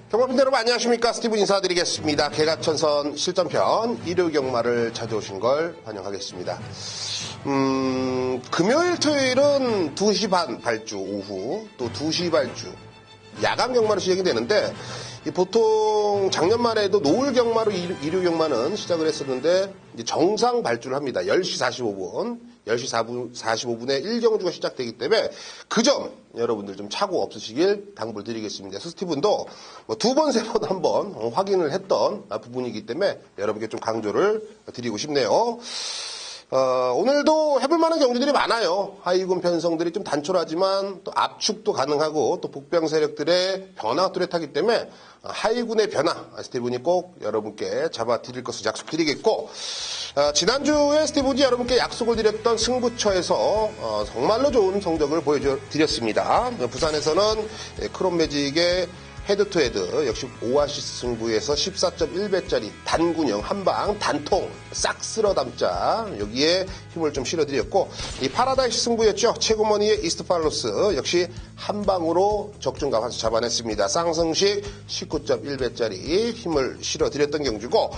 경마팬 여러분 안녕하십니까. 스티븐 인사드리겠습니다. 개가천선 실전편 일요경마를 찾아오신 걸 환영하겠습니다. 금요일 토요일은 2시 반 발주 오후 또 2시 발주 야간 경마로 시작이 되는데 보통 작년 말에도 노을 경마로 일요 경마는 시작을 했었는데 이제 정상 발주를 합니다. 10시 45분, 10시 45분에 1경주가 시작되기 때문에 그 점 여러분들 좀 착오 없으시길 당부를 드리겠습니다. 스티븐도 뭐 2번, 3번, 한번 확인을 했던 부분이기 때문에 여러분께 좀 강조를 드리고 싶네요. 오늘도 해볼 만한 경주들이 많아요. 하이군 편성들이 좀 단촐하지만 또 압축도 가능하고 또 복병 세력들의 변화가 뚜렷하기 때문에 하이군의 변화 스티븐이 꼭 여러분께 잡아드릴 것을 약속드리겠고 지난주에 스티븐이 여러분께 약속을 드렸던 승부처에서 정말로 좋은 성적을 보여드렸습니다. 부산에서는 크롬매직의 헤드투헤드 역시 오아시스 승부에서 14.1배짜리 단군형 한방 단통 싹 쓸어 담자 여기에 힘을 좀 실어드렸고 이 파라다이스 승부였죠. 최고머니의 이스트팔로스 역시 한방으로 적중감 한수 잡아냈습니다. 쌍승식 19.1배짜리 힘을 실어드렸던 경주고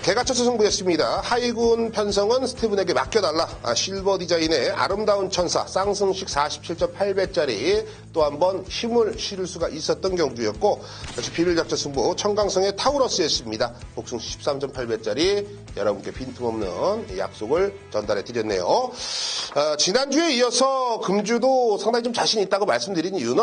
개가천수 승부였습니다. 하이군 편성은 스티븐에게 맡겨달라. 실버 디자인의 아름다운 천사 쌍승식 47.8배짜리 또 한 번 힘을 실을 수가 있었던 경주였고 역시 비밀작전 승부 청강성의 타우러스였습니다. 복승 13.8배짜리 여러분께 빈틈없는 약속을 전달해 드렸네요. 지난주에 이어서 금주도 상당히 좀 자신 있다고 말씀드린 이유는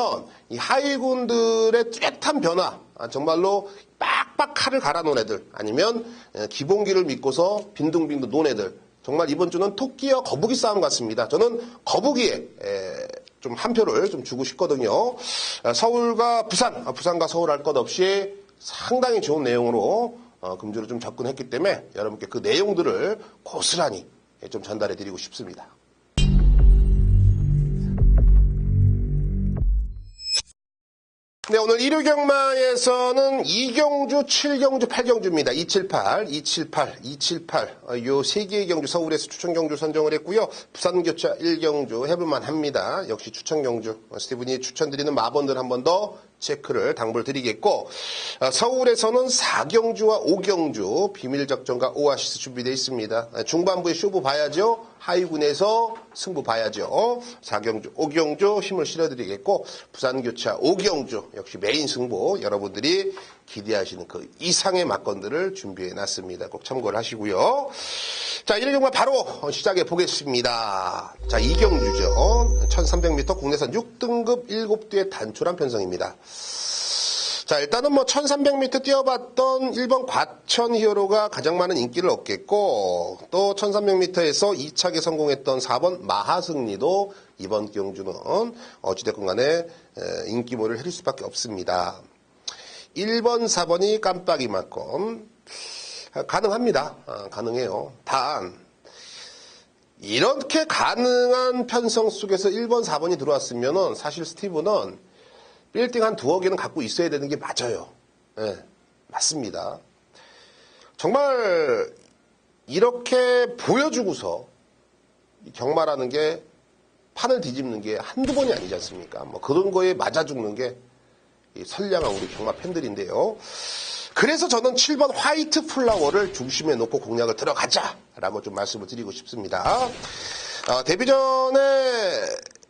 이 하이군들의 뚜렷한 변화 정말로 빡빡 칼을 갈아놓은 애들 아니면 기본기를 믿고서 빈둥빈둥 논 애들 정말 이번 주는 토끼와 거북이 싸움 같습니다. 저는 거북이에 좀 한 표를 좀 주고 싶거든요. 서울과 부산과 서울 할 것 없이 상당히 좋은 내용으로 금주로 좀 접근했기 때문에 여러분께 그 내용들을 고스란히 좀 전달해 드리고 싶습니다. 네, 오늘 일요경마에서는 2경주, 7경주, 8경주입니다. 278, 278, 278. 요 3개의 경주 서울에서 추천경주 선정을 했고요. 부산교차 1경주 해볼만 합니다. 역시 추천경주. 스티븐이 추천드리는 마번들 한 번 더 체크를 당부를 드리겠고 서울에서는 4경주와 5경주 비밀작전과 오아시스 준비되어 있습니다. 중반부에 쇼부 봐야죠. 하이군에서 승부 봐야죠. 4경주, 5경주 힘을 실어드리겠고 부산교차 5경주 역시 메인 승부 여러분들이 기대하시는 그 이상의 막건들을 준비해놨습니다. 꼭 참고를 하시고요. 자, 일요경마 바로 시작해 보겠습니다. 자, 2경주죠. 1300m 국내선 6등급 7두의 단촐한 편성입니다. 자, 일단은 뭐 1300m 뛰어봤던 1번 과천 히어로가 가장 많은 인기를 얻겠고 또 1300m에서 2착에 성공했던 4번 마하승리도 이번 경주는 어찌됐건 간에 인기몰이를 해줄 수밖에 없습니다. 1번, 4번이 깜빡이 맞건 가능합니다. 가능해요. 단 이렇게 가능한 편성 속에서 1번, 4번이 들어왔으면 사실 스티븐은 빌딩 한 2억 개는 갖고 있어야 되는 게 맞아요. 네, 맞습니다. 정말 이렇게 보여주고서 경마라는 게 판을 뒤집는 게 한두 번이 아니지 않습니까? 뭐 그런 거에 맞아 죽는 게 선량한 우리 경마 팬들인데요. 그래서 저는 7번 화이트 플라워를 중심에 놓고 공략을 들어가자라고 좀 말씀을 드리고 싶습니다. 데뷔 전에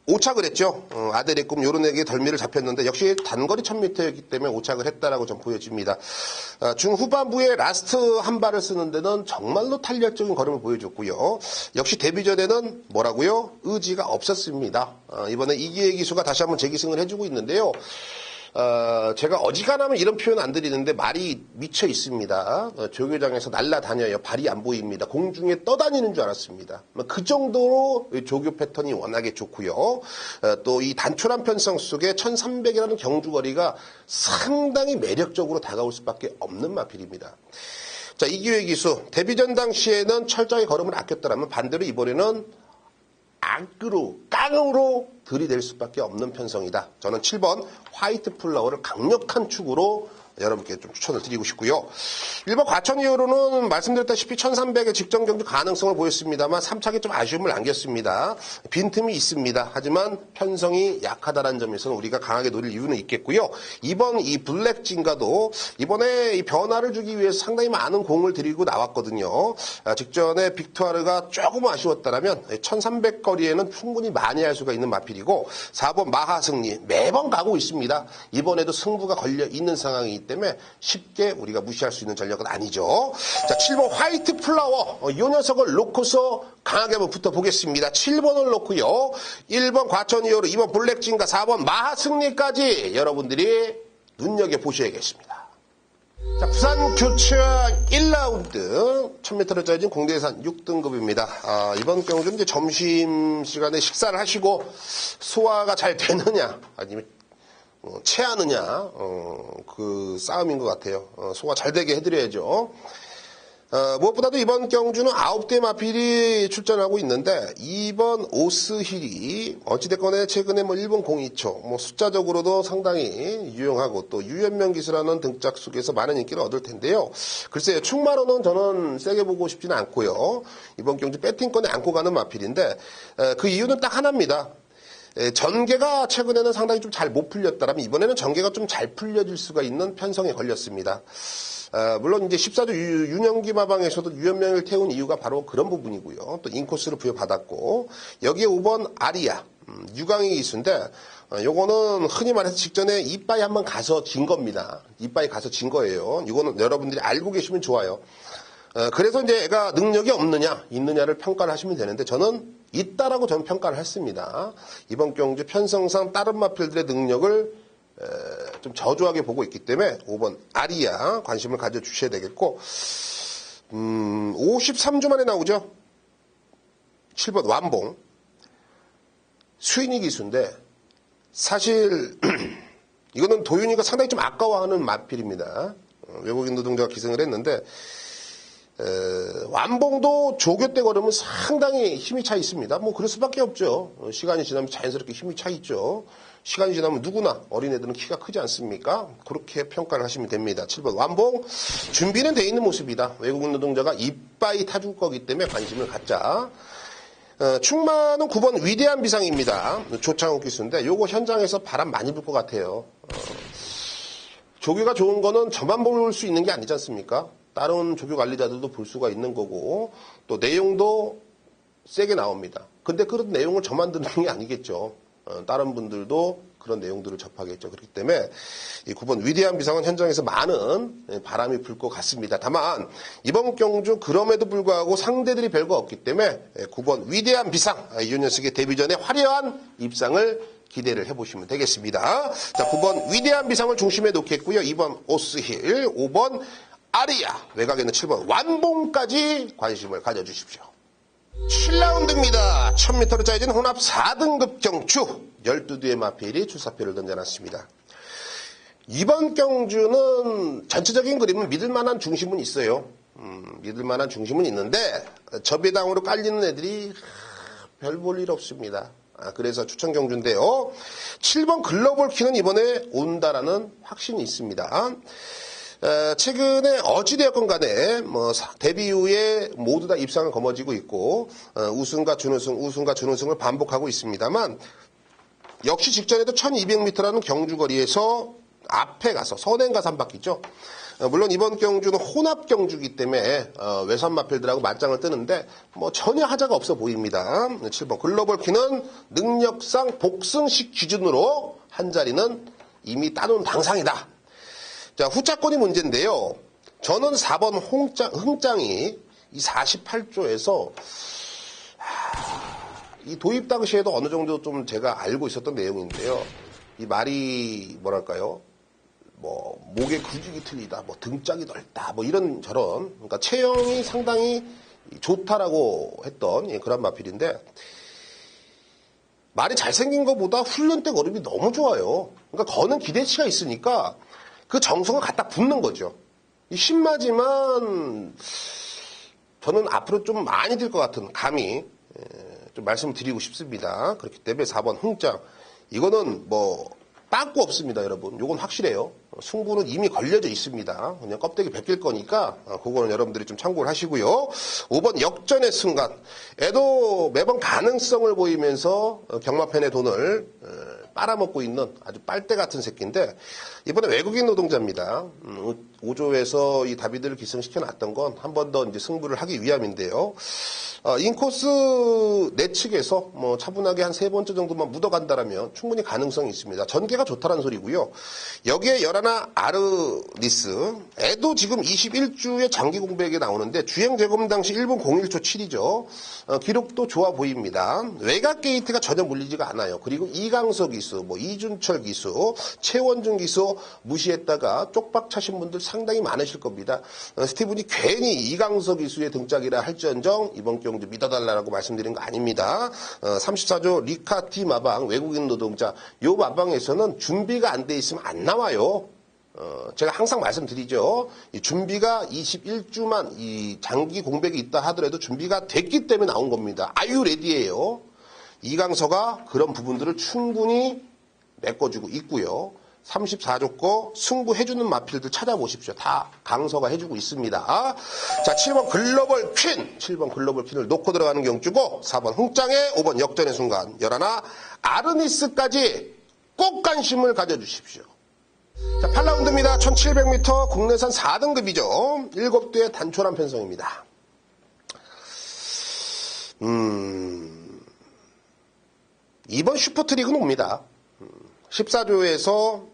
5착을 했죠. 아들의 꿈 요런에게 덜미를 잡혔는데 역시 단거리 1000m였기 때문에 5착을 했다라고 좀 보여집니다. 중후반부에 라스트 한 발을 쓰는 데는 정말로 탄력적인 걸음을 보여줬고요. 역시 데뷔 전에는 뭐라고요? 의지가 없었습니다. 이번에 이기의 기수가 다시 한번 재기승을 해주고 있는데요. 제가 어지간하면 이런 표현 안 드리는데 말이 미쳐 있습니다. 조교장에서 날아다녀요. 발이 안 보입니다. 공중에 떠다니는 줄 알았습니다. 그 정도로 조교 패턴이 워낙에 좋고요. 또 이 단촐한 편성 속에 1300이라는 경주거리가 상당히 매력적으로 다가올 수밖에 없는 마필입니다. 자, 이기의 기수. 데뷔전 당시에는 철저하게 걸음을 아꼈더라면 반대로 이번에는 깡으로 들이댈 수밖에 없는 편성이다. 저는 7번 화이트 플라워를 강력한 축으로 여러분께 좀 추천을 드리고 싶고요. 1번 과천 이후로는 말씀드렸다시피 1300의 직전 경주 가능성을 보였습니다만 3차기 좀 아쉬움을 남겼습니다. 빈틈이 있습니다. 하지만 편성이 약하다는 점에서는 우리가 강하게 노릴 이유는 있겠고요. 이번 이 블랙진가도 이번에 이 변화를 주기 위해서 상당히 많은 공을 들이고 나왔거든요. 직전에 빅투아르가 조금 아쉬웠다면 1300 거리에는 충분히 많이 할 수가 있는 마필이고 4번 마하승리 매번 가고 있습니다. 이번에도 승부가 걸려 있는 상황이기 때문에 쉽게 우리가 무시할 수 있는 전략은 아니죠. 자, 7번 화이트 플라워. 이 녀석을 놓고서 강하게 한번 붙어보겠습니다. 7번을 놓고요. 1번 과천 이후로 2번 블랙진가 4번 마하승리까지 여러분들이 눈여겨보셔야겠습니다. 자, 부산 교체와 1라운드 1000m를 짜여진 공대 예산 6등급입니다. 이번 경주는 이제 점심시간에 식사를 하시고 소화가 잘 되느냐 아니면 체하느냐 그 싸움인 것 같아요. 소화 잘 되게 해드려야죠. 무엇보다도 이번 경주는 9대 마필이 출전하고 있는데 2번 오스힐이 어찌됐거나 최근에 일본 02초 숫자적으로도 상당히 유용하고 또 유연명 기수라는 등짝 속에서 많은 인기를 얻을 텐데요. 글쎄요, 충마로는 저는 세게 보고 싶지는 않고요. 이번 경주 배팅권에 안고 가는 마필인데 그 이유는 딱 하나입니다. 전개가 최근에는 상당히 좀 잘 못 풀렸다면 이번에는 전개가 좀 잘 풀려질 수가 있는 편성에 걸렸습니다. 물론 이제 14조 윤영기 마방에서도 유연명을 태운 이유가 바로 그런 부분이고요. 또 인코스를 부여받았고 여기에 5번 아리아 유강의 기수인데 요거는 흔히 말해서 직전에 이빠이 한번 가서 진 겁니다. 이빠이 가서 진 거예요. 이거는 여러분들이 알고 계시면 좋아요. 그래서 이제 애가 능력이 없느냐 있느냐를 평가를 하시면 되는데 저는 있다라고 저는 평가를 했습니다. 이번 경주 편성상 다른 마필들의 능력을 좀 저조하게 보고 있기 때문에 5번 아리아 관심을 가져주셔야 되겠고 53주 만에 나오죠. 7번 완봉 수인이 기수인데 사실 이거는 도윤이가 상당히 좀 아까워하는 마필입니다. 외국인 노동자가 기승을 했는데 완봉도 조교 때 걸으면 상당히 힘이 차 있습니다. 그럴 수밖에 없죠. 시간이 지나면 자연스럽게 힘이 차 있죠. 시간이 지나면 누구나 어린애들은 키가 크지 않습니까? 그렇게 평가를 하시면 됩니다. 7번 완봉 준비는 돼 있는 모습이다. 외국인 노동자가 이빠이 타줄 거기 때문에 관심을 갖자. 충마는 9번 위대한 비상입니다. 조창욱 기수인데 요거 현장에서 바람 많이 불 것 같아요. 조교가 좋은 거는 저만 볼 수 있는 게 아니지 않습니까? 다른 조교 관리자들도 볼 수가 있는 거고 또 내용도 세게 나옵니다. 근데 그런 내용을 저만 듣는 게 아니겠죠. 다른 분들도 그런 내용들을 접하겠죠. 그렇기 때문에 이 9번 위대한 비상은 현장에서 많은 바람이 불 것 같습니다. 다만 이번 경주 그럼에도 불구하고 상대들이 별거 없기 때문에 9번 위대한 비상 이 녀석의 데뷔전에 화려한 입상을 기대를 해보시면 되겠습니다. 자, 9번 위대한 비상을 중심에 놓겠고요. 2번 오스힐, 5번 아리아, 외곽에는 7번 완봉까지 관심을 가져주십시오. 7라운드입니다. 1000m로 짜여진 혼합 4등급 경주 12두의 마필이 출사표를 던져놨습니다. 이번 경주는 전체적인 그림은 믿을만한 중심은 있어요. 믿을만한 중심은 있는데 저배당으로 깔리는 애들이 별 볼 일 없습니다. 그래서 추천 경주인데요. 7번 글로벌 키는 이번에 온다라는 확신이 있습니다. 최근에 어찌되었건 간에 데뷔 이후에 모두 다 입상을 거머쥐고 있고 우승과 준우승을 반복하고 있습니다만 역시 직전에도 1200m라는 경주거리에서 앞에 가서 선행 가서 한 바퀴죠. 물론 이번 경주는 혼합 경주이기 때문에 외선 마필들하고 맞짱을 뜨는데 전혀 하자가 없어 보입니다. 7번 글로벌 키는 능력상 복승식 기준으로 한 자리는 이미 따놓은 당상이다. 자, 후차권이 문제인데요. 저는 4번 흥짱이 이 48조에서 이 도입 당시에도 어느 정도 좀 제가 알고 있었던 내용인데요. 이 말이 뭐랄까요? 목의 근육이 틀리다, 등짝이 넓다, 이런 저런, 그러니까 체형이 상당히 좋다라고 했던 그런 마필인데 말이 잘생긴 것보다 훈련 때 걸음이 너무 좋아요. 그러니까 거는 기대치가 있으니까 그 정성을 갖다 붓는 거죠. 신마지만 저는 앞으로 좀 많이 될 것 같은 감이 좀 말씀을 드리고 싶습니다. 그렇기 때문에 4번 흥짱 이거는 빠꾸 없습니다, 여러분. 요건 확실해요. 승부는 이미 걸려져 있습니다. 그냥 껍데기 벗길 거니까 그거는 여러분들이 좀 참고를 하시고요. 5번 역전의 순간. 애도 매번 가능성을 보이면서 경마팬의 돈을 빨아먹고 있는 아주 빨대 같은 새끼인데 이번에 외국인 노동자입니다. 5조에서 이 다비드를 기승시켜 놨던 건 한 번 더 이제 승부를 하기 위함인데요. 인코스 내측에서 뭐 차분하게 한 3번째 정도만 묻어간다라면 충분히 가능성이 있습니다. 전개가 좋다는 소리고요. 여기에 열하나 아르니스, 애도 지금 21주의 장기 공백에 나오는데 주행 재검 당시 1분 01초 7이죠. 기록도 좋아 보입니다. 외곽 게이트가 전혀 물리지가 않아요. 그리고 이강석 기수, 뭐 이준철 기수, 최원준 기수 무시했다가 쪽박 차신 분들 상당히 많으실 겁니다. 스티븐이 괜히 이강석 기수의 등짝이라 할지언정 이번 경주 믿어달라고 말씀드린 거 아닙니다. 34조 리카티 마방 외국인 노동자 요 마방에서는 준비가 안 돼 있으면 안 나와요. 제가 항상 말씀드리죠. 이 준비가 21주만 이 장기 공백이 있다 하더라도 준비가 됐기 때문에 나온 겁니다. 아유 레디예요. 이강서가 그런 부분들을 충분히 메꿔주고 있고요. 34조 거 승부해주는 마필들 찾아보십시오. 다 강서가 해주고 있습니다. 자, 7번 글로벌 퀸. 7번 글로벌 퀸을 놓고 들어가는 경주고 4번 흥짱의 5번 역전의 순간 11 아르니스까지 꼭 관심을 가져주십시오. 자, 8라운드입니다. 1700m 국내산 4등급이죠. 7대의 단촐한 편성입니다. 이번 슈퍼트릭은 옵니다. 14조에서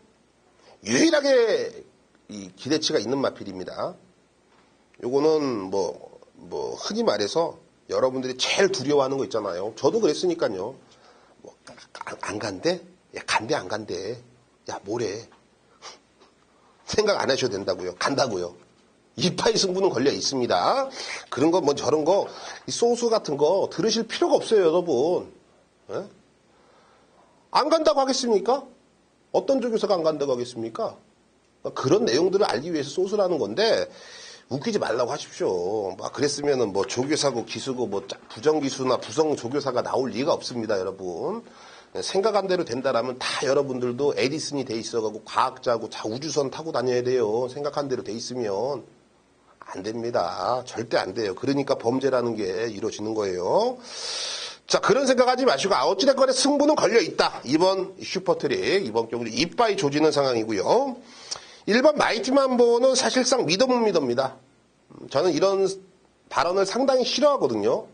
유일하게 이 기대치가 있는 마필입니다. 요거는 뭐 흔히 말해서 여러분들이 제일 두려워하는 거 있잖아요. 저도 그랬으니까요. 뭐 안 간대? 야, 간대 안 간대? 야, 뭐래? 생각 안 하셔도 된다고요. 간다고요. 이파이 승부는 걸려 있습니다. 그런 거 뭐 저런 거 이 소스 같은 거 들으실 필요가 없어요, 여러분. 에? 안 간다고 하겠습니까? 어떤 조교사가 안 간다고 하겠습니까? 그런 내용들을 알기 위해서 소스라는 건데 웃기지 말라고 하십시오. 막 그랬으면은 뭐 조교사고 기수고 뭐 부정기수나 부성 조교사가 나올 리가 없습니다, 여러분. 생각한 대로 된다라면 다 여러분들도 에디슨이 돼 있어가고 과학자고 다 우주선 타고 다녀야 돼요. 생각한 대로 돼 있으면 안 됩니다. 절대 안 돼요. 그러니까 범죄라는 게 이루어지는 거예요. 자, 그런 생각하지 마시고 어찌됐건 승부는 걸려있다. 이번 슈퍼트릭, 이번 경주 이빠이 조지는 상황이고요. 1번 마이티만보는 사실상 믿어 못 믿어입니다. 저는 이런 발언을 상당히 싫어하거든요.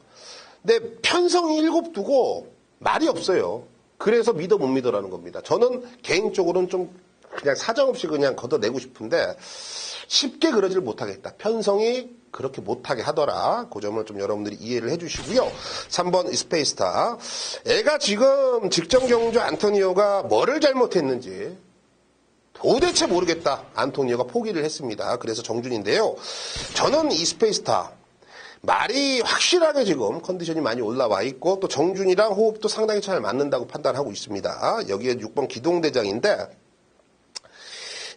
근데 편성이 7 두고 말이 없어요. 그래서 믿어 못 믿어라는 겁니다. 저는 개인적으로는 좀 그냥 사정없이 그냥 걷어내고 싶은데 쉽게 그러질 못하겠다. 편성이 그렇게 못하게 하더라. 그 점을 좀 여러분들이 이해를 해주시고요. 3번 스페이스타. 애가 지금 직전 경주 안토니오가 뭐를 잘못했는지 도대체 모르겠다. 안토니오가 포기를 했습니다. 그래서 정준인데요. 저는 이 스페이스타 말이 확실하게 지금 컨디션이 많이 올라와 있고 또 정준이랑 호흡도 상당히 잘 맞는다고 판단하고 있습니다. 여기에 6번 기동대장인데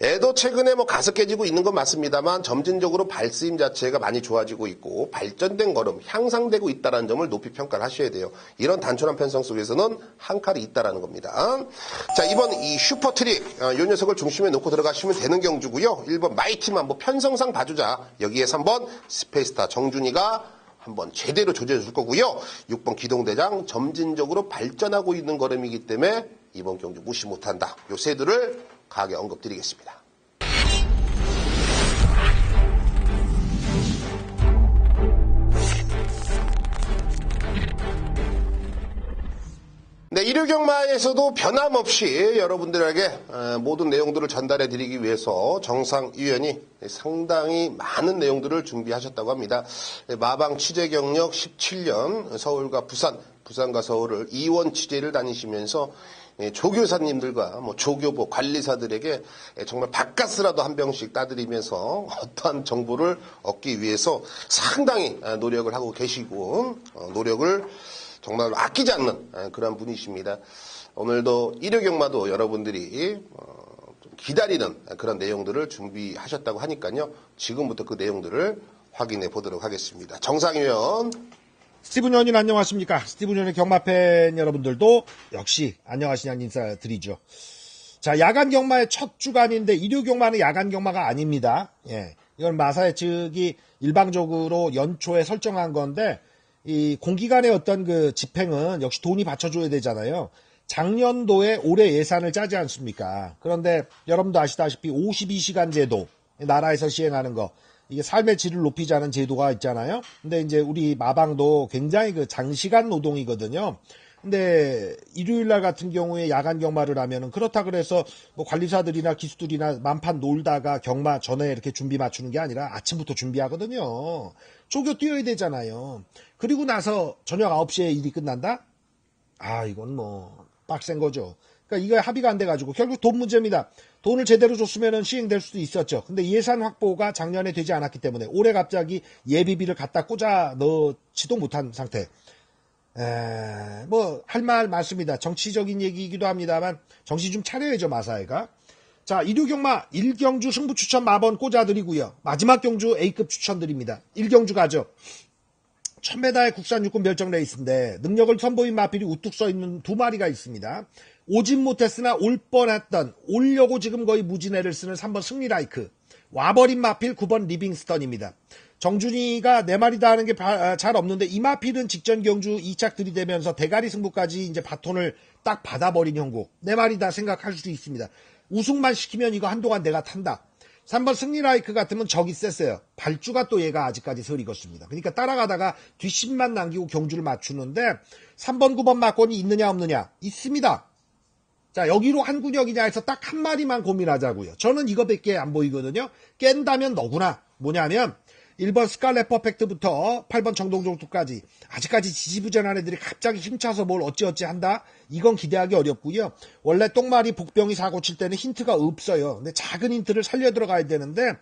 애도 최근에 뭐 가스 깨지고 있는 건 맞습니다만 점진적으로 발스임 자체가 많이 좋아지고 있고 발전된 걸음, 향상되고 있다는 점을 높이 평가를 하셔야 돼요. 이런 단촐한 편성 속에서는 한 칼이 있다는 겁니다. 자, 이번 이 슈퍼트릭 이 녀석을 중심에 놓고 들어가시면 되는 경주고요. 1번 마이티만 뭐 편성상 봐주자. 여기에 3번 스페이스타 정준이가 한번 제대로 조져줄 거고요. 6번 기동대장 점진적으로 발전하고 있는 걸음이기 때문에 이번 경주 무시 못한다. 요 세들을 강하게 언급드리겠습니다. 네, 일요경마에서도 변함없이 여러분들에게 모든 내용들을 전달해 드리기 위해서 정상위원이 상당히 많은 내용들을 준비하셨다고 합니다. 마방 취재 경력 17년, 서울과 부산과 서울을 이원 취재를 다니시면서 조교사님들과 뭐 조교부 관리사들에게 정말 밥값이라도 한 병씩 따드리면서 어떠한 정보를 얻기 위해서 상당히 노력을 하고 계시고 노력을 정말 아끼지 않는 그런 분이십니다. 오늘도 일요경마도 여러분들이 좀 기다리는 그런 내용들을 준비하셨다고 하니까요. 지금부터 그 내용들을 확인해 보도록 하겠습니다. 정상위원. 스티븐 의원님 안녕하십니까. 스티븐 의원의 경마팬 여러분들도 역시 안녕하시냐는 인사드리죠. 자, 야간 경마의 첫 주간인데 일요 경마는 야간 경마가 아닙니다. 예. 이건 마사회 측이 일방적으로 연초에 설정한 건데 이 공기간의 어떤 그 집행은 역시 돈이 받쳐줘야 되잖아요. 작년도에 올해 예산을 짜지 않습니까? 그런데 여러분도 아시다시피 52시간 제도, 나라에서 시행하는 거, 이게 삶의 질을 높이자는 제도가 있잖아요. 근데 이제 우리 마방도 굉장히 그 장시간 노동이거든요. 근데 일요일날 같은 경우에 야간 경마를 하면은 그렇다 그래서 뭐 관리사들이나 기수들이나 만판 놀다가 경마 전에 이렇게 준비 맞추는 게 아니라 아침부터 준비하거든요. 쪼겨 뛰어야 되잖아요. 그리고 나서 저녁 9시에 일이 끝난다? 아, 이건 뭐 빡센 거죠. 그러니까 이거 합의가 안 돼가지고 결국 돈 문제입니다. 돈을 제대로 줬으면 시행될 수도 있었죠. 근데 예산 확보가 작년에 되지 않았기 때문에 올해 갑자기 예비비를 갖다 꽂아 넣지도 못한 상태. 뭐 할 말 많습니다. 정치적인 얘기이기도 합니다만 정신 좀 차려야죠, 마사회가. 자, 일요 경마 1경주 승부 추천 마번 꽂아드리고요. 마지막 경주 A급 추천드립니다. 1경주 가죠. 1000m의 국산 육군 별정 레이스인데 능력을 선보인 마필이 우뚝 서있는 두 마리가 있습니다. 오진 못했으나 올 뻔했던, 오려고 지금 거의 무진해를 쓰는 3번 승리라이크, 와버린 마필 9번 리빙스턴입니다. 정준이가 4마리 다 하는 게 잘 없는데 이 마필은 직전 경주 2착 들이대면서 대가리 승부까지 이제 바톤을 딱 받아버린 형국. 4마리 다 생각할 수 있습니다. 우승만 시키면 이거 한동안 내가 탄다. 3번 승리라이크 같으면 적이 셌어요. 발주가 또 얘가 아직까지 설 익었습니다. 그러니까 따라가다가 뒷심만 남기고 경주를 맞추는데 3번 9번 막권이 있느냐 없느냐 있습니다. 자, 여기로 한 군역이냐 해서 딱 한 마리만 고민하자고요. 저는 이거밖에 안 보이거든요. 깬다면 너구나. 뭐냐면 1번 스칼렛 퍼펙트부터 8번 정동종투까지 아직까지 지지부진한 애들이 갑자기 힘차서 뭘 어찌어찌 한다? 이건 기대하기 어렵고요. 원래 똥마리 복병이 사고 칠 때는 힌트가 없어요. 근데 작은 힌트를 살려 들어가야 되는데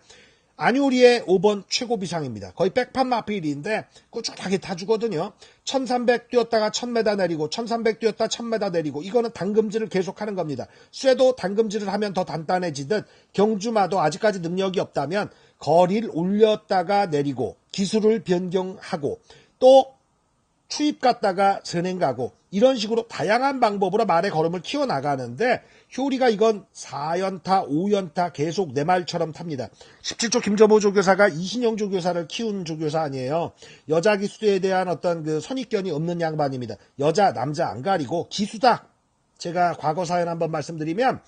안효리의 5번 최고 비상입니다. 거의 백판 마필인데 꾸준하게 타주거든요. 1300 뛰었다가 1000m 내리고 1300 뛰었다 1000m 내리고 이거는 당금질을 계속하는 겁니다. 쇠도 당금질을 하면 더 단단해지듯 경주마도 아직까지 능력이 없다면 거리를 올렸다가 내리고 기술을 변경하고 또 추입 갔다가 선행 가고 이런 식으로 다양한 방법으로 말의 걸음을 키워나가는데 효리가 이건 4연타, 5연타 계속 내 말처럼 탑니다. 17조 김저보 조교사가 이신영 조교사를 키운 조교사 아니에요. 여자 기수에 대한 어떤 그 선입견이 없는 양반입니다. 여자, 남자 안 가리고 기수다. 제가 과거 사연 한번 말씀드리면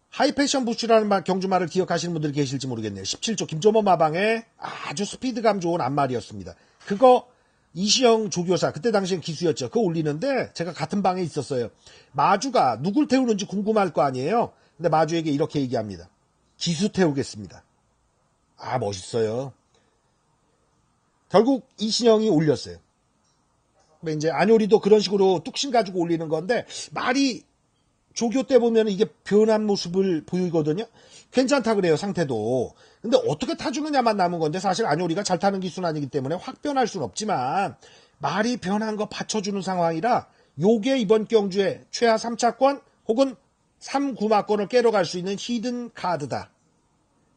하이패션 부츠라는 경주말을 기억하시는 분들이 계실지 모르겠네요. 17조 김조모 마방의 아주 스피드감 좋은 앞말이었습니다. 그거 이시영 조교사, 그때 당시엔 기수였죠. 그거 올리는데 제가 같은 방에 있었어요. 마주가 누굴 태우는지 궁금할 거 아니에요. 근데 마주에게 이렇게 얘기합니다. 기수 태우겠습니다. 아, 멋있어요. 결국 이신영이 올렸어요. 이제 안효리도 그런 식으로 뚝심 가지고 올리는 건데 말이 조교 때 보면 이게 변한 모습을 보이거든요. 괜찮다 그래요, 상태도. 근데 어떻게 타주느냐만 남은 건데 사실 안효리가 잘 타는 기수는 아니기 때문에 확 변할 수는 없지만 말이 변한 거 받쳐주는 상황이라 요게 이번 경주에 최하 3차권 혹은 3구마권을 깨러 갈 수 있는 히든 카드다.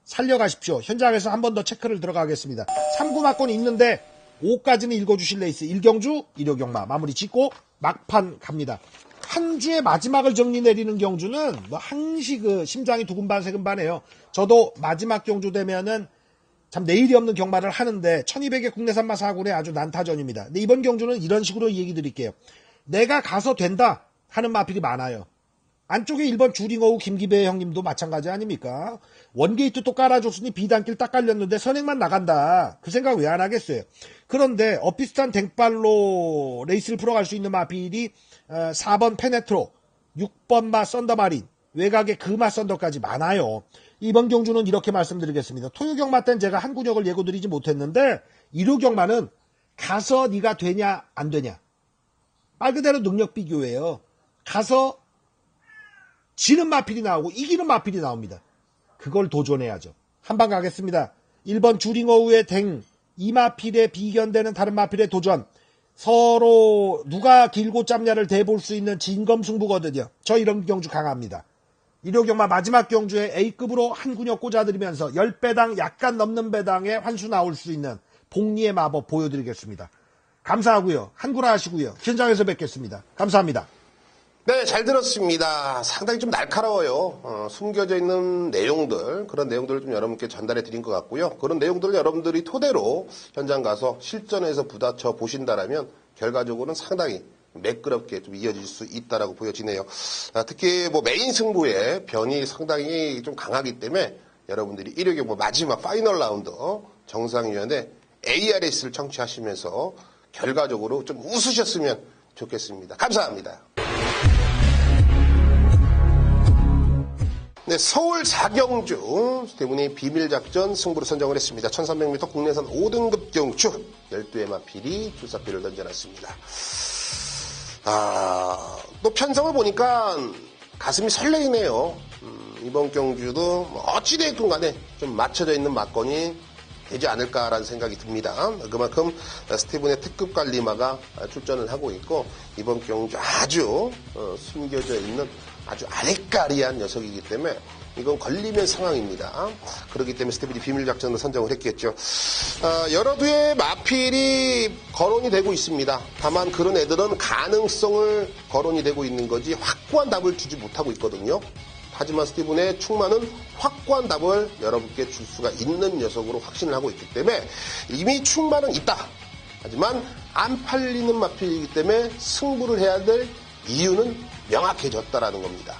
살려가십시오. 현장에서 한 번 더 체크를 들어가겠습니다. 3구마권이 있는데 5까지는 읽어주실 레이스 1경주 1요 경마 마무리 짓고 막판 갑니다. 한 주의 마지막을 정리 내리는 경주는 뭐 항시 그 심장이 두근반 세근반해요. 저도 마지막 경주 되면은 참 내일이 없는 경마를 하는데 1200의 국내산 마사군의 아주 난타전입니다. 근데 이번 경주는 이런 식으로 얘기 드릴게요. 내가 가서 된다 하는 마필이 많아요. 안쪽에 1번 주링어우 김기배 형님도 마찬가지 아닙니까? 원게이트 또 깔아줬으니 비단길 딱 깔렸는데 선행만 나간다. 그 생각 왜 안 하겠어요? 그런데 엇비슷한 댕발로 레이스를 풀어갈 수 있는 마필이 4번 페네트로, 6번 마 썬더마린, 외곽에 그마 썬더까지 많아요. 이번 경주는 이렇게 말씀드리겠습니다. 토요경마 땐 제가 한 구역을 예고드리지 못했는데 일요경마는 가서 네가 되냐 안 되냐 말 그대로 능력 비교예요. 가서 지는 마필이 나오고 이기는 마필이 나옵니다. 그걸 도전해야죠. 한방 가겠습니다. 1번 주링어우의 댕, 이 마필에 비견되는 다른 마필의 도전. 서로 누가 길고 짧냐를 대볼 수 있는 진검승부거든요. 저 이런 경주 강합니다. 일요경마 마지막 경주에 A급으로 한 군역 꽂아드리면서 10배당 약간 넘는 배당에 환수 나올 수 있는 복리의 마법 보여드리겠습니다. 감사하고요. 한구라 하시고요. 현장에서 뵙겠습니다. 감사합니다. 네, 잘 들었습니다. 상당히 좀 날카로워요. 숨겨져 있는 내용들, 그런 내용들을 좀 여러분께 전달해 드린 것 같고요. 그런 내용들을 여러분들이 토대로 현장 가서 실전에서 부딪혀 보신다라면 결과적으로는 상당히 매끄럽게 좀 이어질 수 있다라고 보여지네요. 특히 뭐 메인 승부의 변이 상당히 좀 강하기 때문에 여러분들이 1회 경기 마지막 파이널 라운드 정상위원회 ARS를 청취하시면서 결과적으로 좀 웃으셨으면 좋겠습니다. 감사합니다. 네, 서울 자경주 스테븐이 비밀작전 승부로 선정을 했습니다. 1300m 국내산 5등급 경주 12회 마필이 출사표를 던져놨습니다. 또 편성을 보니까 가슴이 설레이네요. 이번 경주도 어찌됐든 간에 좀 맞춰져 있는 막건이 되지 않을까라는 생각이 듭니다. 그만큼 스티븐의 특급 관리마가 출전을 하고 있고 이번 경주 아주 숨겨져 있는 아주 아리까리한 녀석이기 때문에 이건 걸리면 상황입니다. 그렇기 때문에 스티븐이 비밀작전으로 선정을 했겠죠. 여러 두의 마필이 거론이 되고 있습니다. 다만 그런 애들은 가능성을 거론이 되고 있는 거지 확고한 답을 주지 못하고 있거든요. 하지만 스티븐의 충만은 확고한 답을 여러분께 줄 수가 있는 녀석으로 확신을 하고 있기 때문에 이미 충만은 있다. 하지만 안 팔리는 마필이기 때문에 승부를 해야 될 이유는 명확해졌다라는 겁니다.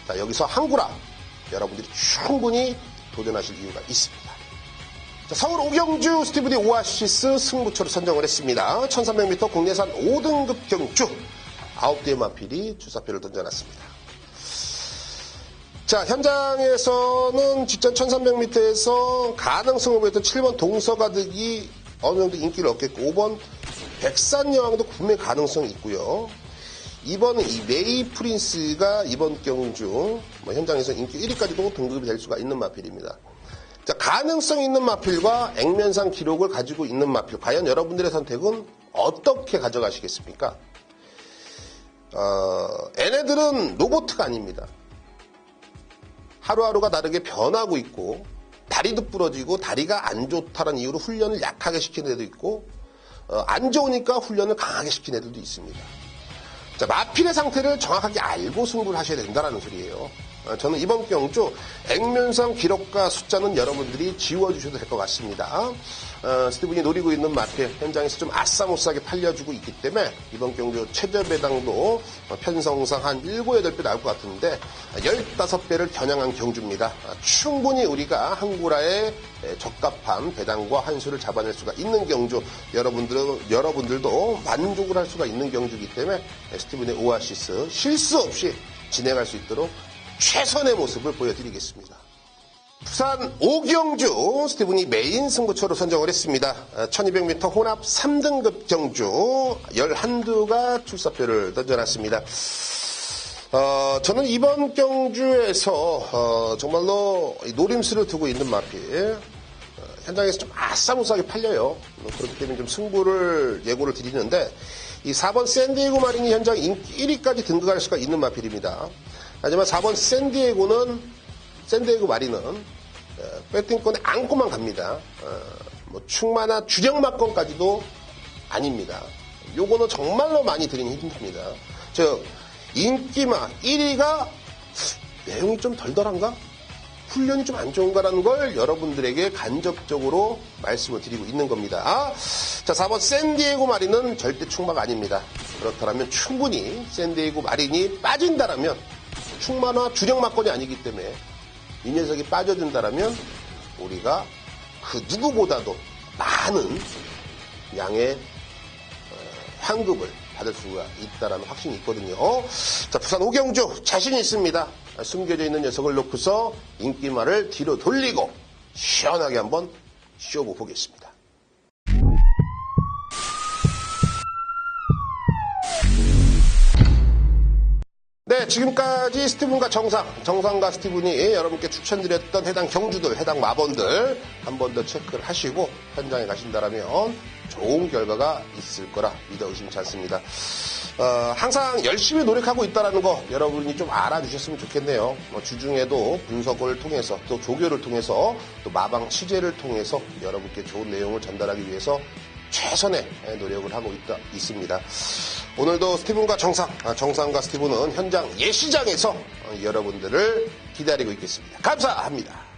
자, 여기서 항구라 여러분들이 충분히 도전하실 이유가 있습니다. 자, 서울 오경주 스티븐이 오아시스 승부처로 선정을 했습니다. 1300m 국내산 5등급 경주 9대의 마필이 출사표를 던져놨습니다. 자, 현장에서는 직전 1300m에서 가능성을 보였던 7번 동서가득이 어느 정도 인기를 얻겠고 5번 백산여왕도 구매 가능성이 있고요. 2번은 이 메이 프린스가 이번 경주 현장에서 인기 1위까지도 등급이 될 수가 있는 마필입니다. 자, 가능성 있는 마필과 액면상 기록을 가지고 있는 마필 과연 여러분들의 선택은 어떻게 가져가시겠습니까? 얘네들은 로봇가 아닙니다. 하루하루가 다르게 변하고 있고 다리도 부러지고 다리가 안 좋다는 이유로 훈련을 약하게 시키는 애도 있고 안 좋으니까 훈련을 강하게 시키는 애들도 있습니다. 자, 마필의 상태를 정확하게 알고 승부를 하셔야 된다는 소리예요. 저는 이번 경주 액면상 기록과 숫자는 여러분들이 지워주셔도 될 것 같습니다. 스티븐이 노리고 있는 마필 현장에서 좀 아싸모싸하게 팔려주고 있기 때문에 이번 경주 최저 배당도 편성상 한 7, 8배 나올 것 같은데 15배를 겨냥한 경주입니다. 충분히 우리가 항구라의 적합한 배당과 환수를 잡아낼 수가 있는 경주 여러분들도 만족을 할 수가 있는 경주이기 때문에 스티븐의 오아시스 실수 없이 진행할 수 있도록 최선의 모습을 보여드리겠습니다. 부산 오경주 스티븐이 메인 승부처로 선정을 했습니다. 1200m 혼합 3등급 경주 11두가 출사표를 던져놨습니다. 저는 이번 경주에서 정말로 노림수를 두고 있는 마필 현장에서 좀 아싸무싸하게 팔려요. 그렇기 때문에 좀 승부를 예고를 드리는데 이 4번 샌디에고 마린이 현장 인기 1위까지 등극할 수가 있는 마필입니다. 하지만 4번 샌디에고 마린은 배팅권에 안고만 갑니다. 충마나 주력마권까지도 아닙니다. 요거는 정말로 많이 드리기 힘듭니다. 즉 인기마 1위가 내용이 좀 덜덜한가? 훈련이 좀 안 좋은가라는 걸 여러분들에게 간접적으로 말씀을 드리고 있는 겁니다. 자, 4번 샌디에고 마린은 절대 충마가 아닙니다. 그렇다면 충분히 샌디에고 마린이 빠진다라면 충마나 주력마권이 아니기 때문에 이 녀석이 빠져준다라면 우리가 그 누구보다도 많은 양의 환급을 받을 수가 있다라는 확신이 있거든요. 자, 부산 오경주 자신 있습니다. 숨겨져 있는 녀석을 놓고서 인기말을 뒤로 돌리고 시원하게 한번 쇼부 보겠습니다. 네, 지금까지 스티븐과 정상과 스티븐이 여러분께 추천드렸던 해당 경주들, 해당 마번들 한 번 더 체크를 하시고 현장에 가신다면 좋은 결과가 있을 거라 믿어 의심치 않습니다. 항상 열심히 노력하고 있다는 거 여러분이 좀 알아주셨으면 좋겠네요. 주중에도 분석을 통해서 또 조교를 통해서 또 마방 취재를 통해서 여러분께 좋은 내용을 전달하기 위해서 최선의 노력을 하고 있습니다. 오늘도 스티븐과 정상과 스티븐은 현장 예시장에서 여러분들을 기다리고 있겠습니다. 감사합니다.